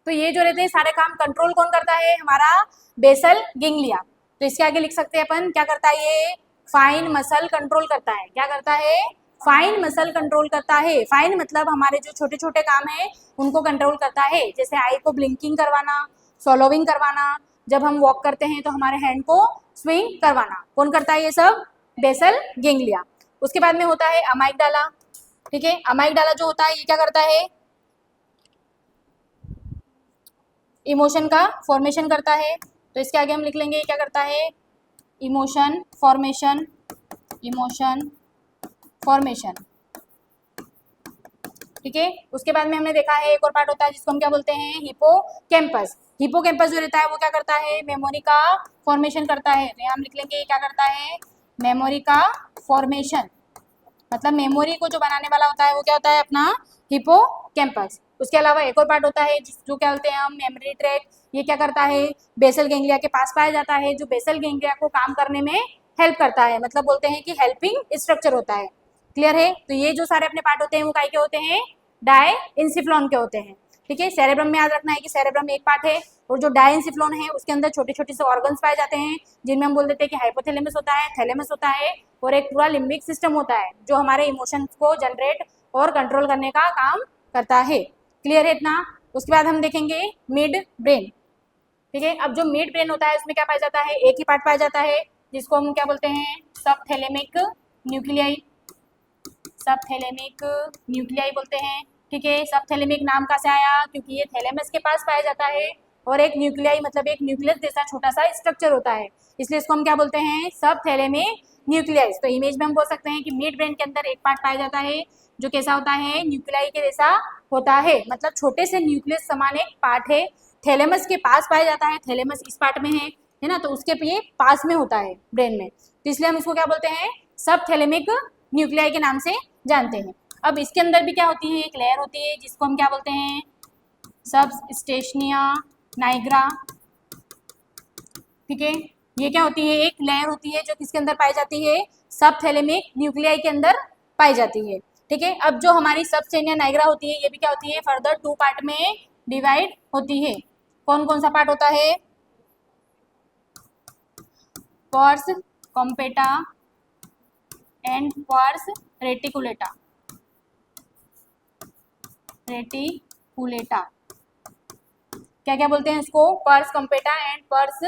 तो ये जो रहते हैं सारे काम कंट्रोल कौन करता है, हमारा बेसल गैंग्लिया। तो इसके आगे लिख सकते हैं अपन, क्या करता है ये, फाइन मसल कंट्रोल करता है। क्या करता है, फाइन मसल कंट्रोल करता है। फाइन मतलब हमारे जो छोटे छोटे काम है उनको कंट्रोल करता है, जैसे आई को ब्लिंकिंग करवाना, सोलोविंग करवाना, जब हम वॉक करते हैं तो हमारे हैंड को स्विंग करवाना, कौन करता है ये सब, बेसल गैंग्लिया। उसके बाद में होता है अमाइगडाला। ठीक है, अमाइगडाला जो होता है ये क्या करता है, इमोशन का फॉर्मेशन करता है। तो इसके आगे हम लिख लेंगे क्या करता है, इमोशन फॉर्मेशन, इमोशन फॉर्मेशन। ठीक है, उसके बाद में हमने देखा है एक और पार्ट होता है जिसको हम क्या बोलते हैं, हिपोकैम्पस। हिपोकैम्पस जो रहता है वो क्या करता है, मेमोरी का फॉर्मेशन करता है। तो यहाँ हम लिख लेंगे क्या करता है, मेमोरी का फॉर्मेशन। मतलब मेमोरी को जो बनाने वाला होता है वो क्या होता है अपना हिपोकैम्पस। उसके अलावा एक और पार्ट होता है जो क्या बोलते हैं हम मेमोरी ट्रैक। ये क्या करता है बेसल गैंग्लिया के पास पाया जाता है, जो बेसल गैंग्लिया को काम करने में हेल्प करता है, मतलब बोलते हैं कि हेल्पिंग स्ट्रक्चर होता है। क्लियर है? तो ये जो सारे अपने पार्ट होते हैं वो काय के होते हैं, डायइंसिफ्लॉन के होते हैं। ठीक है, सेरेब्रम में याद रखना है कि सेरेब्रम एक पार्ट है और जो डायइंसिफ्लॉन है उसके अंदर छोटे छोटे से ऑर्गन्स पाए जाते हैं, जिनमें हम बोल देते हैं कि हाइपोथैलेमस होता है, थैलेमस होता है और एक पूरा लिम्बिक सिस्टम होता है जो हमारे इमोशंस को जनरेट और कंट्रोल करने का काम करता है। क्लियर है इतना? उसके बाद हम देखेंगे मिड ब्रेन। ठीक है, अब जो मिड ब्रेन होता है उसमें क्या पाया जाता है, एक ही पार्ट पाया जाता है जिसको हम क्या बोलते हैं, सबथैलेमिक न्यूक्लियाई। सबथैलेमिक न्यूक्लियाई बोलते हैं। ठीक है, सबथैलेमिक नाम कहाँ से आया, क्योंकि ये थैलेमस के पास पाया जाता है और एक न्यूक्लियाई मतलब एक न्यूक्लियस जैसा छोटा सा स्ट्रक्चर होता है, इसलिए इसको हम क्या बोलते हैं, सबथैलेमिक न्यूक्लियस। तो इमेज में हम बोल सकते हैं कि मिड ब्रेन के अंदर एक पार्ट पाया जाता है जो कैसा होता है, न्यूक्लियाई के जैसा होता है, मतलब छोटे से न्यूक्लियस समान एक पार्ट है, थैलेमस के पास पाया जाता है, थैलेमस इस पार्ट में है ना, तो उसके ये पास में होता है ब्रेन में, तो इसलिए हम इसको क्या बोलते हैं, सबथैलेमिक न्यूक्लियाई के नाम से जानते हैं। अब इसके अंदर भी क्या होती है, एक लेयर होती है जिसको हम क्या बोलते हैं, सबस्टेशनिया नाइग्रा। ठीक है, ये क्या होती है, एक लेयर होती है जो किसके अंदर पाई जाती है, सबथैलेमिक न्यूक्लियाई के अंदर पाई जाती है। ठीक है, अब जो हमारी सबस्टेशनिया नाइग्रा होती है ये भी क्या होती है, फर्दर 2 पार्ट में डिवाइड होती है। कौन कौन सा पार्ट होता है, pars compacta and pars reticulata. Reticulata क्या क्या बोलते हैं इसको, pars compacta and pars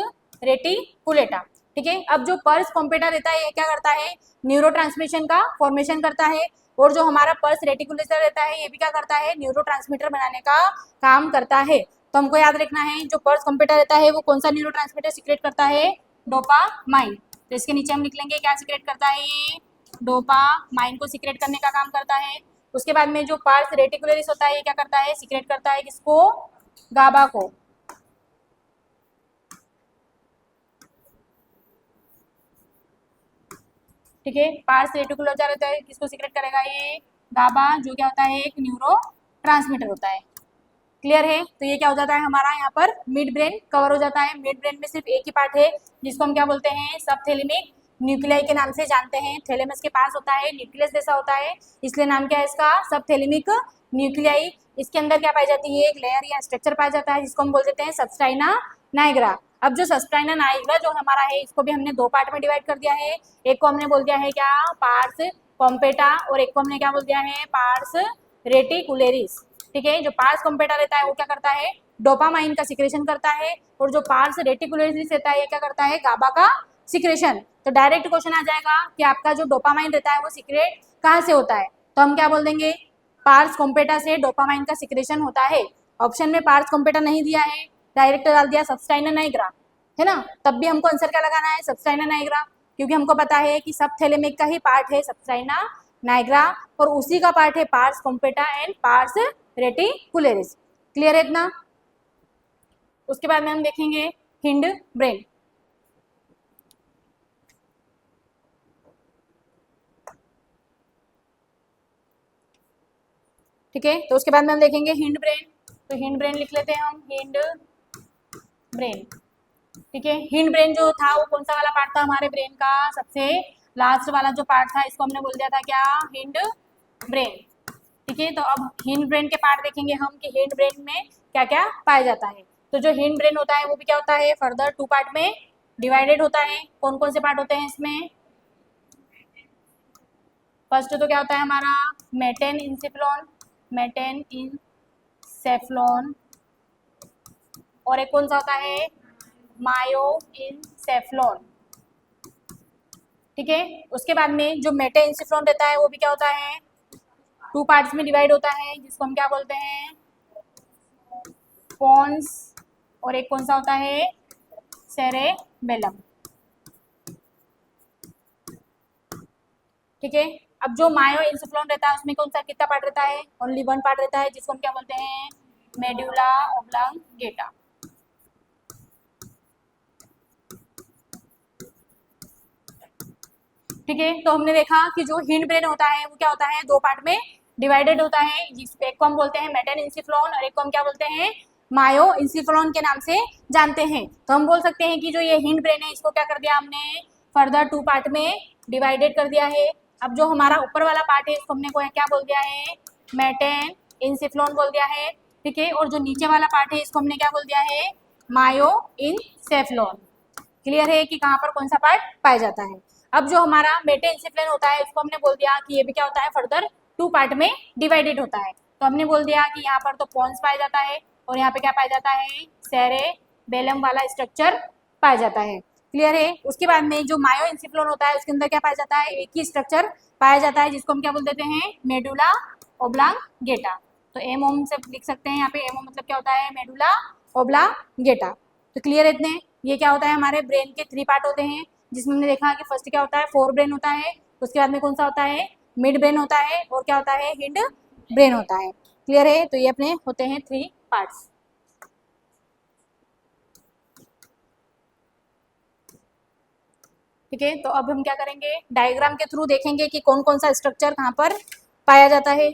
reticulata. ठीक है, अब जो पर्स कॉम्पेटा रहता है ये क्या करता है, न्यूरोट्रांसमिशन का फॉर्मेशन करता है, और जो हमारा पर्स रेटिकुलेटर रहता है ये भी क्या करता है, न्यूरोट्रांसमीटर बनाने का काम करता है। तो हमको याद रखना है जो पर्स कॉम्पेटा रहता है वो कौन सा न्यूरोट्रांसमीटर सीक्रेट करता है, डोपामाइन। तो इसके नीचे हम लिख लेंगे क्या सीक्रेट करता है, ये डोपामाइन को सीक्रेट करने का काम करता है। उसके बाद में जो पर्स रेटिकुलरिस होता है ये क्या करता है, सीक्रेट करता है किसको, गाबा को। ठीक है, पार्स रेटिकुलर जा रहता है किसको सीक्रेट करेगा, ये गाबा, जो क्या होता है एक न्यूरो ट्रांसमीटर होता है। क्लियर है? तो ये क्या हो जाता है हमारा यहाँ पर मिड ब्रेन कवर हो जाता है। मिड ब्रेन में सिर्फ एक ही पार्ट है जिसको हम क्या बोलते हैं, सबथैलेमिक न्यूक्लियाई के नाम से जानते हैं। थैलेमस के पास होता है, न्यूक्लियस जैसा होता है, इसलिए नाम क्या है इसका, सबथैलेमिक न्यूक्लियाई। इसके अंदर क्या पाई जाती है, एक लेयर या स्ट्रक्चर पाया जाता है जिसको हम बोल देते हैं सबस्टाइना नाइग्रा। अब जो सबस्टाइना नाइग्रा जो हमारा है इसको भी हमने 2 पार्ट में डिवाइड कर दिया है। एक को हमने बोल दिया है क्या, पार्स कॉम्पेटा, और एक को हमने क्या बोल दिया है, पार्स रेटिकुलेरिस। ठीक है, जो पार्स कॉम्पेटा रहता है वो क्या करता है, डोपामाइन का सिक्रेशन करता है, और जो पार्स रेटिकुलेरिस रहता है ये क्या करता है, गाबा का सिक्रेशन। तो डायरेक्ट क्वेश्चन आ जाएगा कि आपका जो डोपामाइन रहता है वो सिक्रेट कहाँ से होता है, तो हम क्या बोल देंगे, पार्स कॉम्पेटा से डोपामाइन का सिक्रेशन होता है। ऑप्शन में पार्स कॉम्पेटा नहीं दिया है, डायरेक्ट डाल दिया सबस्टाइना नाइग्रा, है ना, तब भी हमको आंसर क्या लगाना है, सबस्टाइना नाइग्रा, क्योंकि हमको पता है कि सबथैलेमिक का ही पार्ट है सबस्टाइना नाइग्रा और उसी का पार्ट है pars compacta and pars reticularis. Clear है इतना? उसके बाद में हम देखेंगे हिंड ब्रेन। ठीक है, तो उसके बाद में हम देखेंगे हिंड ब्रेन। तो हिंड ब्रेन लिख लेते हैं हम, हिंड ब्रेन। ठीक है, हिंड ब्रेन जो था वो कौन सा वाला पार्ट था हमारे ब्रेन का, सबसे लास्ट वाला जो पार्ट था, इसको हमने बोल दिया था क्या, हिंड ब्रेन। ठीक है, तो अब हिंड ब्रेन के पार्ट देखेंगे हम कि हिंड ब्रेन में क्या क्या पाया जाता है। तो जो हिंड ब्रेन होता है वो भी क्या होता है, फर्दर 2 पार्ट में डिवाइडेड होता है। कौन कौन से पार्ट होते हैं इसमें, फर्स्ट तो क्या होता है हमारा, मेटेन इंसेफ्लॉन, मेटेन इंसेफ्लॉन, और एक कौन सा होता है, मायो इंसेफ्लॉन। ठीक है, उसके बाद में जो मेटे इंसेफ्लॉन रहता है वो भी क्या होता है, 2 पार्ट्स में डिवाइड होता है जिसको हम क्या बोलते हैं, पोन्स, और एक कौन सा होता है, सेरेबेलम। ठीक है, अब जो मायो इंसेफ्लॉन रहता है उसमें कौन सा कितना पार्ट रहता है, ओनली 1 पार्ट रहता है जिसको हम क्या बोलते हैं, मेडुला ऑब्लांगेटा। ठीक है, तो हमने देखा कि जो हिंड ब्रेन होता है वो क्या होता है, दो पार्ट में डिवाइडेड होता है। एक को हम बोलते हैं मेटन इंसिफ्लॉन और एक को हम क्या बोलते हैं, मायो इंसिफ्लॉन के नाम से जानते हैं। तो हम बोल सकते हैं कि जो ये हिंड ब्रेन है इसको क्या कर दिया हमने, फर्दर टू पार्ट में डिवाइडेड कर दिया है। अब जो हमारा ऊपर वाला पार्ट है इसको हमने को क्या बोल दिया है, मेटन इंसिफ्लॉन बोल दिया है। ठीक है, और जो नीचे वाला पार्ट है इसको हमने क्या बोल दिया है, मायो इंसेफ्लॉन। क्लियर है कि कहाँ पर कौन सा पार्ट पाया जाता है। अब जो हमारा मेटेनसेफ्लन होता है उसको हमने बोल दिया कि ये भी क्या होता है, फर्दर टू पार्ट में डिवाइडेड होता है। तो हमने बोल दिया कि यहाँ पर तो पॉन्स पाया जाता है और यहाँ पे क्या पाया जाता है, सेरेबेलम वाला स्ट्रक्चर पाया जाता है। क्लियर है। उसके बाद में जो मायो इंसिफ्लोन होता है उसके अंदर क्या पाया जाता है, एक ही स्ट्रक्चर पाया जाता है जिसको हम क्या बोल देते हैं, मेडुला ओब्लांगेटा। तो एमओम से लिख सकते हैं यहाँ पे, एमओ मतलब क्या होता है, मेडुला ओब्लांगेटा। तो क्लियर है इतने। ये क्या होता है, हमारे ब्रेन के थ्री पार्ट होते हैं जिसमें हमने देखा कि फर्स्ट क्या होता है, फोर ब्रेन होता है, उसके बाद में कौन सा होता है, मिड ब्रेन होता है, और क्या होता है, हिंड ब्रेन होता है। क्लियर है। तो ये अपने होते हैं थ्री पार्ट्स। ठीक है, तो अब हम क्या करेंगे, डायग्राम के थ्रू देखेंगे कि कौन कौन सा स्ट्रक्चर कहाँ पर पाया जाता है।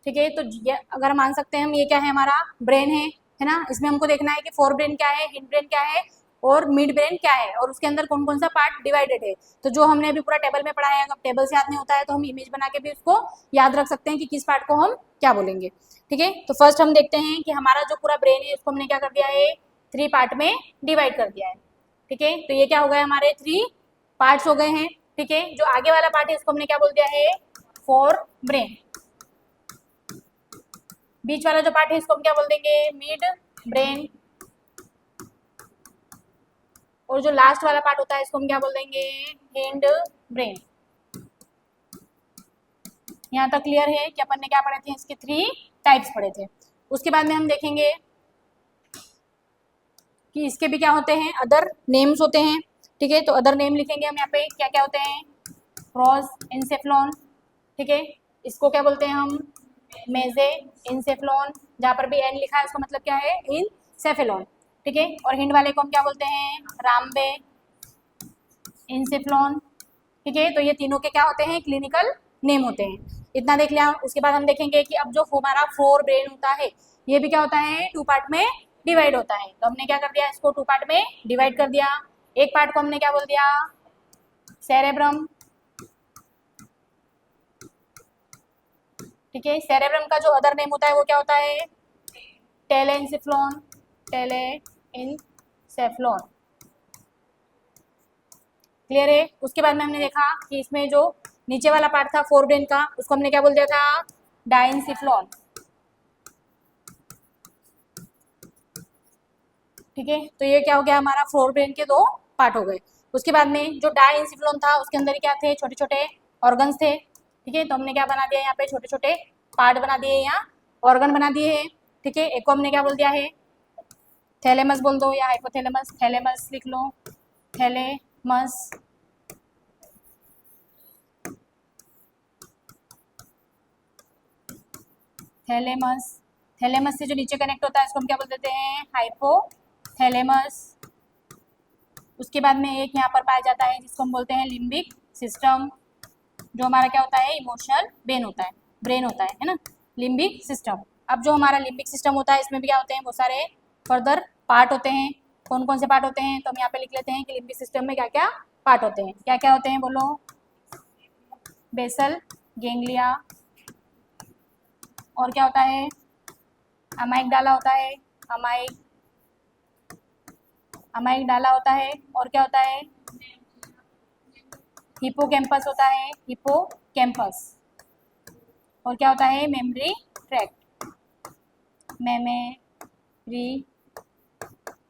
ठीक है, तो ये अगर मान सकते हैं हम, ये क्या है, हमारा ब्रेन है ना। इसमें हमको देखना है कि फोर ब्रेन क्या है, हिंड ब्रेन क्या है और मिड ब्रेन क्या है, और उसके अंदर कौन कौन सा पार्ट डिवाइडेड है। तो जो हमने अभी पूरा टेबल में पढ़ा है, अगर टेबल से याद नहीं होता है तो हम इमेज बना के भी उसको याद रख सकते हैं कि किस पार्ट को हम क्या बोलेंगे। ठीक है, तो फर्स्ट हम देखते हैं कि हमारा जो पूरा ब्रेन है उसको हमने क्या कर दिया है, थ्री पार्ट में डिवाइड कर दिया है। ठीक है, तो ये क्या हो गए, हमारे थ्री पार्ट्स हो गए हैं। ठीक है, जो आगे वाला पार्ट है उसको हमने क्या बोल दिया है, फोर ब्रेन। बीच वाला जो पार्ट है इसको हम क्या बोल देंगे, मिड ब्रेन। और जो लास्ट वाला पार्ट होता है इसको हम क्या बोल देंगे, हिंड ब्रेन। यहाँ तक क्लियर है कि अपन ने क्या पढ़े थे, इसके थ्री टाइप्स पढ़े थे। उसके बाद में हम देखेंगे कि इसके भी क्या होते हैं, अदर नेम्स होते हैं। ठीक है, तो अदर नेम लिखेंगे हम यहाँ पे, क्या क्या होते हैं, प्रोज इंसेफ्लॉन। ठीक है, इसको क्या बोलते हैं हम, मेजे इंसेफ्लॉन। जहाँ पर भी एन लिखा है उसका मतलब क्या है, इंसेफ्लॉन। ठीक है, और हिंड वाले को हम क्या बोलते हैं, रामबे इंसेफ्लॉन। ठीक है, तो ये तीनों के क्या होते हैं, क्लिनिकल नेम होते हैं। इतना देख लिया। उसके बाद हम देखेंगे कि अब जो हमारा फोर ब्रेन होता है ये भी क्या होता है, टू पार्ट में डिवाइड होता है। तो हमने क्या कर दिया, इसको टू पार्ट में डिवाइड कर दिया। एक पार्ट को हमने क्या बोल दिया, सेरेब्रम। ठीक है, सेरेब्रम का जो अदर नेम होता है वो क्या होता है, टेलेंसिफ्लॉन, टेलेइनसेफ्लॉन। क्लियर है। उसके बाद में हमने देखा कि इसमें जो नीचे वाला पार्ट था फोर ब्रेन का उसको हमने क्या बोल दिया था, डाइनसिफ्लॉन। ठीक है, तो ये क्या हो गया, हमारा फोर ब्रेन के दो पार्ट हो गए। उसके बाद में जो डाइनसिफ्लॉन था उसके अंदर क्या थे, छोटे छोटे ऑर्गन्स थे। ठीक है, तो हमने क्या बना दिया, यहाँ पे छोटे छोटे पार्ट बना दिए, यहाँ ऑर्गन बना दिए हैं। ठीक है, एक को हमने क्या बोल दिया है, थैलेमस बोल दो या हाइपोथैलेमस, थैलेमस लिख लो, थैलेमस। थैलेमस, थैलेमस से जो नीचे कनेक्ट होता है इसको हम क्या बोल देते हैं, हाइपोथैलेमस। उसके बाद में एक यहाँ पर पाया जाता है जिसको हम बोलते हैं लिम्बिक सिस्टम, जो हमारा क्या होता है, इमोशनल ब्रेन होता है ना, लिम्बिक सिस्टम। अब जो हमारा लिम्बिक सिस्टम होता है इसमें भी क्या होते हैं, बहुत सारे फर्दर पार्ट होते हैं। कौन कौन से पार्ट होते हैं, तो हम यहाँ पे लिख लेते हैं कि लिम्बिक सिस्टम में क्या क्या पार्ट होते हैं। क्या क्या होते हैं बोलो, बेसल गेंगलिया, और क्या होता है, अमाइक डाला होता है, अमाइक डाला होता है, और क्या होता है, हिपोकैम्पस होता है, हिपोकैम्पस, और क्या होता है, मेमोरी ट्रैक्ट, मेमोरी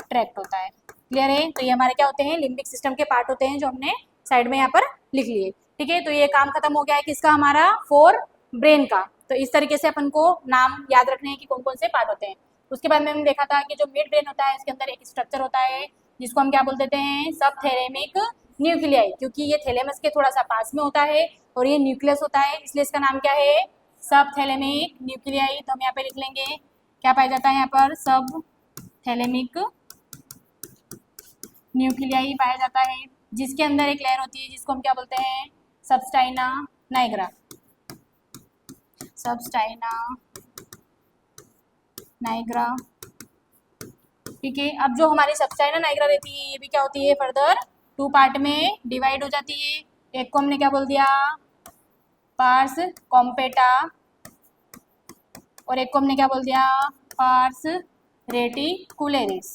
ट्रैक्ट होता है। क्लियर है। तो ये हमारे क्या होते हैं, लिम्बिक सिस्टम के पार्ट होते हैं जो हमने साइड में यहाँ पर लिख लिए। ठीक है, तो ये काम खत्म हो गया है किसका, हमारा फोर ब्रेन का। तो इस तरीके से अपन को नाम याद रखने हैं कि कौन कौन से पार्ट होते हैं। उसके बाद में हमने देखा था कि जो मिड ब्रेन होता है इसके अंदर एक स्ट्रक्चर होता है जिसको हम क्या बोल देते हैं, सब थैलेमिक न्यूक्लियाई, क्योंकि ये थैलेमस के थोड़ा सा पास में होता है और ये न्यूक्लियस होता है, इसलिए इसका नाम क्या है, सब थैलेमिक न्यूक्लियाई, तो हम यहाँ पे लिख लेंगे क्या पाया जाता है यहाँ पर, सब थैलेमिक न्यूक्लियाई पाया जाता है, जिसके अंदर एक लेयर होती है जिसको हम क्या बोलते हैं, सबस्टाइना नाइग्रा, सबस्टाइना नाइग्रा। ठीक है, अब जो हमारी सबस्टाइना नाइग्रा रहती है ये भी क्या होती है, फर्दर 2 पार्ट में डिवाइड हो जाती है। एक को हमने क्या बोल दिया, पार्स कॉम्पेटा, और एक को हमने क्या बोल दिया, पार्स रेटिकुलेरिस।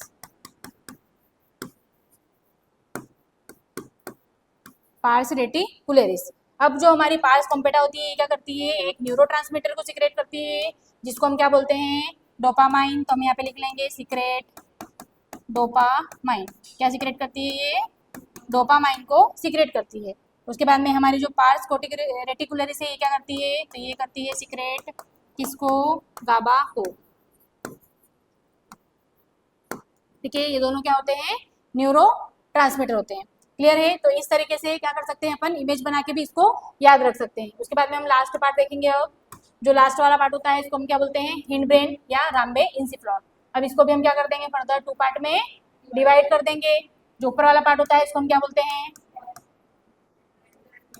Parse reticularis. अब जो हमारी पार्स कॉम्पेटा होती है ये क्या करती है, एक न्यूरोट्रांसमीटर को सिक्रेट करती है जिसको हम क्या बोलते हैं, डोपामाइन। तो हम यहाँ पे लिख लेंगे सिक्रेट डोपामाइन। क्या सिक्रेट करती है ये, डोपामाइन को सिक्रेट करती है। उसके बाद में हमारी जो पार्स रेटिकुलरिस है ये क्या करती है, तो ये करती है सिक्रेट किसको, गाबा को। ठीक है, ये दोनों क्या होते हैं, न्यूरो ट्रांसमीटर होते हैं। क्लियर है, तो इस तरीके से क्या कर सकते हैं अपन, इमेज बना के भी इसको याद रख सकते हैं। उसके बाद में हम लास्ट पार्ट देखेंगे। अब जो लास्ट वाला पार्ट होता है इसको हम क्या बोलते हैं, हिंड ब्रेन या राम्बे इंसिफ्लॉन। अब इसको भी हम क्या कर देंगे, फर्दर 2 पार्ट में डिवाइड कर देंगे। जो ऊपर वाला पार्ट होता है इसको हम क्या बोलते हैं,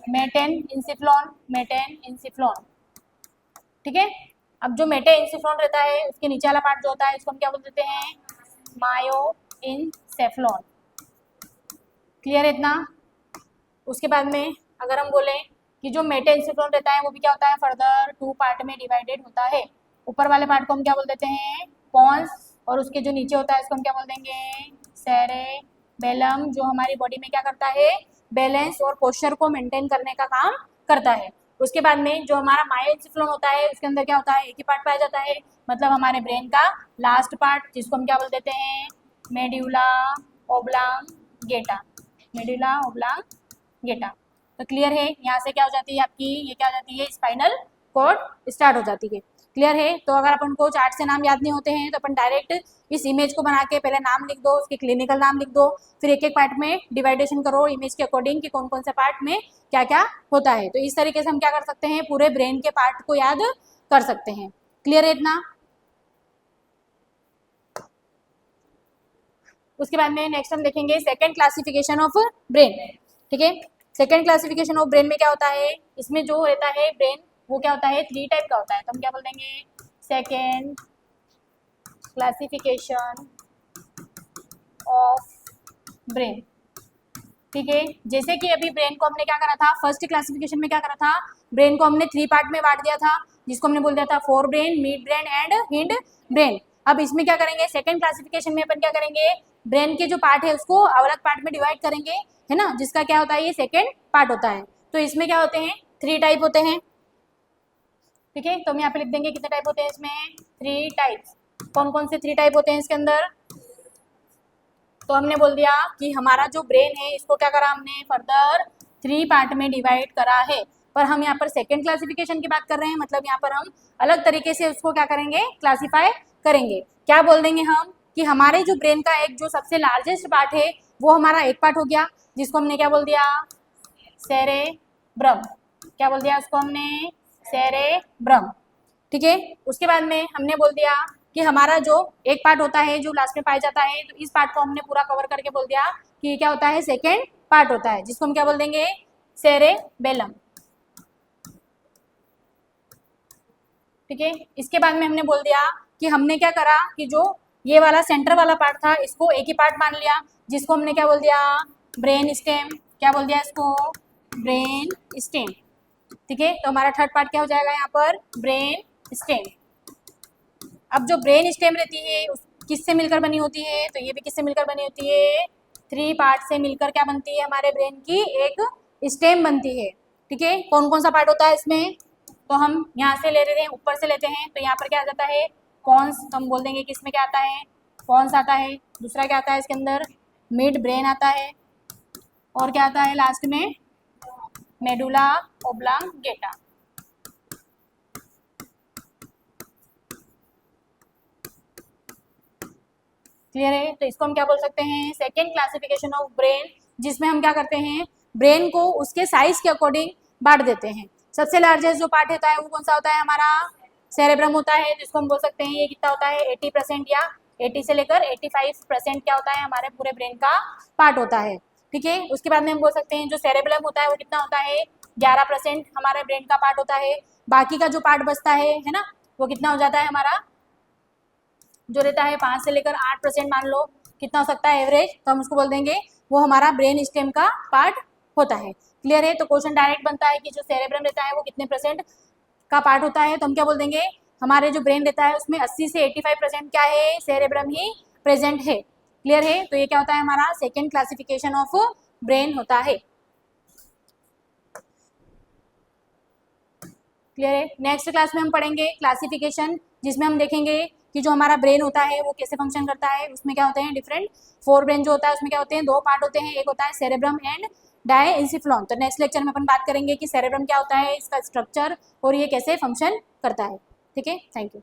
मेटेन इंसिफ्लॉन, मेटेन इंसिफ्लॉन। ठीक है, अब जो मेटे इंसिफ्लॉन रहता है उसके नीचे वाला पार्ट जो होता है इसको हम क्या बोल देते हैं, मायो इंसेफ्लॉन। क्लियर है इतना। उसके बाद में अगर हम बोलें कि जो मेटे इंसिफ्लॉन रहता है वो भी क्या होता है, फर्दर 2 पार्ट में डिवाइडेड होता है। ऊपर वाले पार्ट को हम क्या बोल देते हैं, पॉन्स, और उसके जो नीचे होता है इसको हम क्या बोल देंगे, सेरेबेलम, जो हमारी बॉडी में क्या करता है, बैलेंस और पोस्चर को मेंटेन करने का काम करता है। उसके बाद में जो हमारा मायोइंसिफ्लॉन होता है उसके अंदर क्या होता है, एक ही पार्ट पाया जाता है, मतलब हमारे ब्रेन का लास्ट पार्ट, जिसको हम क्या बोल देते हैं, मेड्यूला ओब्लांगेटा, मेड्यूला ओब्लांगेटा। तो क्लियर है, यहाँ से क्या हो जाती है आपकी, ये क्या हो जाती है, स्पाइनल कॉर्ड स्टार्ट हो जाती है। क्लियर है, तो अगर अपन को चार्ट से नाम याद नहीं होते हैं तो अपन डायरेक्ट इस इमेज को बना के पहले नाम लिख दो, उसके क्लिनिकल नाम लिख दो, फिर एक एक पार्ट में डिवाइडेशन करो इमेज के अकॉर्डिंग कि कौन कौन से पार्ट में क्या क्या होता है। तो इस तरीके से हम क्या कर सकते हैं, पूरे ब्रेन के पार्ट को याद कर सकते हैं। क्लियर है इतना। उसके बाद में नेक्स्ट हम देखेंगे सेकेंड क्लासिफिकेशन ऑफ ब्रेन। ठीक है, सेकेंड क्लासिफिकेशन ऑफ ब्रेन में क्या होता है, इसमें जो रहता है ब्रेन वो क्या होता है, 3 टाइप का होता है। तो हम क्या बोल देंगे, सेकेंड क्लासिफिकेशन ऑफ ब्रेन। ठीक है, जैसे कि अभी ब्रेन को हमने क्या करा था, फर्स्ट क्लासिफिकेशन में क्या करा था, ब्रेन को हमने 3 पार्ट में बांट दिया था, जिसको हमने बोल दिया था fore brain, mid brain and hind brain. अब इसमें क्या करेंगे, सेकंड क्लासिफिकेशन में अपन क्या करेंगे, ब्रेन के जो पार्ट है उसको अलग पार्ट में डिवाइड करेंगे, है ना, जिसका क्या होता है, ये सेकेंड पार्ट होता है। तो इसमें क्या होते हैं, 3 टाइप होते हैं। ठीक है, तो हम यहाँ पे लिख देंगे कितने टाइप होते हैं इसमें, 3 टाइप्स। कौन कौन से 3 टाइप होते हैं इसके अंदर, तो हमने बोल दिया कि हमारा जो ब्रेन है इसको क्या करा हमने, फर्दर 3 पार्ट में डिवाइड करा है। पर हम यहाँ पर सेकेंड क्लासिफिकेशन की बात कर रहे हैं, मतलब यहाँ पर हम अलग तरीके से उसको क्या करेंगे, क्लासीफाई करेंगे। क्या बोल देंगे हम कि हमारे जो ब्रेन का एक जो सबसे लार्जेस्ट पार्ट है वो हमारा एक पार्ट हो गया, जिसको हमने क्या बोल दिया, सेरेब्रम। क्या बोल दिया उसको हमने, सेरेब्रम। ठीक है, उसके बाद में हमने बोल दिया कि हमारा जो एक पार्ट होता है जो लास्ट में पाया जाता है, तो इस पार्ट को हमने पूरा कवर करके बोल दिया कि ये क्या होता है, सेकेंड पार्ट होता है, जिसको हम क्या बोल देंगे, सेरेबेलम। ठीक है, इसके बाद में हमने बोल दिया कि हमने क्या करा कि जो ये वाला सेंटर वाला पार्ट था इसको एक ही पार्ट मान लिया, जिसको हमने क्या बोल दिया, ब्रेन स्टेम। क्या बोल दिया इसको, ब्रेन स्टेम। ठीक है, तो हमारा थर्ड पार्ट क्या हो जाएगा यहाँ पर, ब्रेन स्टेम। अब जो ब्रेन स्टेम रहती है किससे मिलकर बनी होती है, तो ये भी किससे मिलकर बनी होती है, 3 पार्ट से मिलकर क्या बनती है, हमारे ब्रेन की एक स्टेम बनती है। ठीक है, कौन कौन सा पार्ट होता है इसमें, तो हम यहाँ से ले रहे हैं, ऊपर से लेते हैं, तो यहाँ पर क्या आ जाता है, पॉन्स। तो हम बोल देंगे कि इसमें क्या आता है, पॉन्स आता है। दूसरा क्या आता है इसके अंदर, मिड ब्रेन आता है, और क्या आता है लास्ट में, मेडुला ओब्लांगेटा। क्लियर है, तो इसको हम क्या बोल सकते हैं, सेकेंड क्लासिफिकेशन ऑफ ब्रेन, जिसमें हम क्या करते हैं, ब्रेन को उसके साइज के अकॉर्डिंग बांट देते हैं। सबसे लार्जेस्ट जो पार्ट होता है वो कौन सा होता है हमारा, सेरेब्रम होता है, जिसको हम बोल सकते हैं ये कितना होता है 80% या 80 से लेकर 85% क्या होता है हमारे पूरे ब्रेन का पार्ट होता है। ठीक है, उसके बाद में हम बोल सकते हैं जो सेरेब्रम होता है वो कितना होता है 11% हमारे ब्रेन का पार्ट होता है। बाकी का जो पार्ट बचता है ना, वो कितना हो जाता है हमारा, जो रहता है 5 से लेकर 8% मान लो कितना हो सकता है एवरेज, तो हम उसको बोल देंगे वो हमारा ब्रेन स्टेम का पार्ट होता है। क्लियर है, तो क्वेश्चन डायरेक्ट बनता है कि जो सेरेब्रम रहता है वो कितने % का पार्ट होता है, तो हम क्या बोल देंगे हमारे जो ब्रेन रहता है उसमें 80 से 85% क्या है, सेरेब्रम ही प्रेजेंट है। क्लियर है, तो ये क्या होता है हमारा सेकेंड क्लासिफिकेशन ऑफ ब्रेन होता है। क्लियर है, नेक्स्ट क्लास में हम पढ़ेंगे क्लासिफिकेशन, जिसमें हम देखेंगे कि जो हमारा ब्रेन होता है वो कैसे फंक्शन करता है, उसमें क्या होते हैं डिफरेंट, फोर ब्रेन जो होता है उसमें क्या होते हैं, दो पार्ट होते हैं, एक होता है सेरेब्रम एंड डायएंसिफिलॉन। तो नेक्स्ट लेक्चर में अपन बात करेंगे कि सेरेब्रम क्या होता है, इसका स्ट्रक्चर और ये कैसे फंक्शन करता है। ठीक है, थैंक यू।